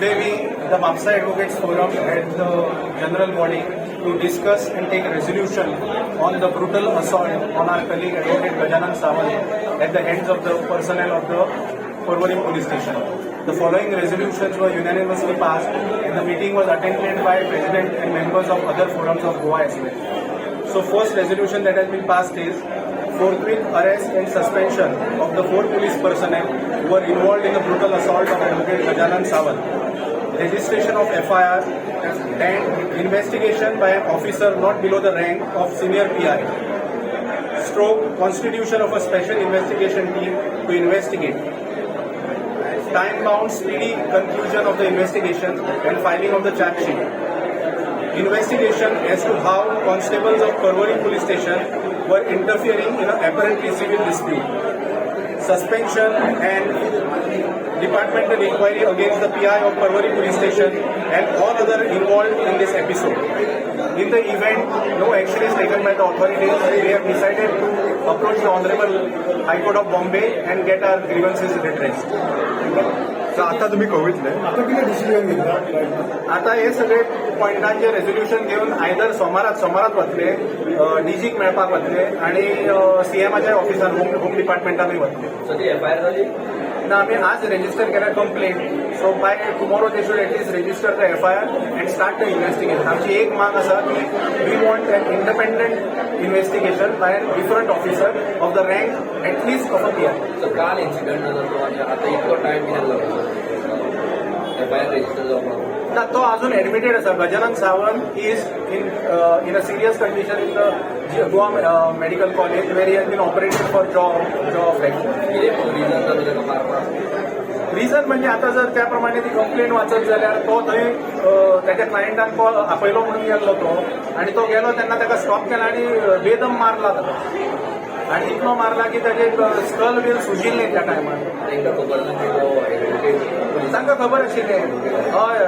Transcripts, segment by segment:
Today the MAPSA Advocates Forum at the General Body to discuss and take a resolution on the brutal assault on our colleague Advocate Gajanan Sawant at the hands of the personnel of the Porvorim Police Station. The following resolutions were unanimously passed and the meeting was attended by President and members of other forums of Goa as well. So first resolution that has been passed is forthwith arrest and suspension of the 4 police personnel who were involved in the brutal assault of Advocate Gajanan Sawant. Registration of FIR and investigation by an officer not below the rank of senior PI. Stroke constitution of a special investigation team to investigate. Time-bound speedy conclusion of the investigation and filing of the charge sheet. Investigation as to how constables of Porvorim Police Station were interfering in an apparently civil dispute. Suspension and departmental inquiry against the PI of Porvorim Police Station and all other involved in this episode. In the event no action is taken by the authorities, we have decided to approach the Honorable High Court of Bombay and get our grievances redressed. आता तुम्ही कळवितले आता हे सगळे पॉइंटांचे resolution घेऊन either सोमारात वतले डीजीक मेळपाक वतले आणि सीएमाच्या ऑफिसान होम डिपार्टमेंटानूय वतले ना आम्ही आज रजिस्टर केल्या complaint so by tomorrow they should at least register the FIR and start the investigation. आमची एक माग आसा की we want an independent investigation by different officer of the rank at least of a PI. काल इन्सिडेंट जालो आता इतको टाइम कित्याक लागलो FIR रजिस्टर जावपाक ना तो अजून एडमिटेड आसा. Gajanan Sawant is in a serious condition in the Goa medical college where he has been operated for jaw fracture. कितें रिजन जाता ताका मारपाक रिझन म्हणजे आता जर त्याप्रमाणे ती कंप्लेंट वाचत जाल्यार तो थंय त्याच्या क्लायंटान कॉल आपयलो म्हणून गेल्लो तो आणि तो गेलो तेन्ना ताका स्टॉप केला आणि बेदम मारला ताका आणि इतलो मारला की ताचे स्कल बील सुजिल्ले त्या टायमार. तांकां खबर ना की तो एडवोकेट तांकां खबर आशिल्लें. हय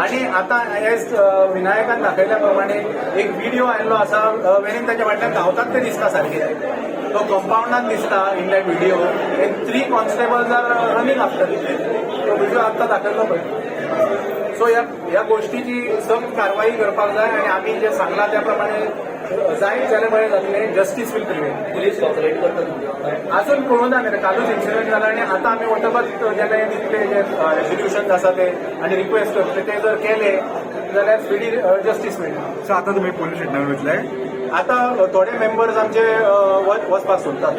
आणि आता हेच विनायकान दाखयल्या प्रमाणे एक व्हिडिओ आयल्लो आसा वेरीन ताच्या फाटल्यान धांवतात ते दिसता सारखे. तो कंपाऊंडात दिसता in that video and 3 constables are running after it. तो व्हिडिओ आत्ता दाखयल्लो पळय. सो ह्या गोष्टीची सक्त कारवाई करपाक जाय आणि आम्ही जे सांगला त्या प्रमाणे जायत जाल्यार बरें जातलें. Justice will prevail. Police cooperate करता तुमच्या अजून कळूना न्ही. कालूच इन्सिडेंट जाला आणि आता आम्ही वटपत जेन्ना हे दितले जे रेझोल्युशन आसा ते आणि रिक्वेस्ट करतले ते जर केले जाल्यार स्पिडी जस्टीस मेळटा. सो आता तुम्ही पोलीस स्टेशनार वयतले आता थोडे मेंबर्स आमचे वचपाक सोदतात.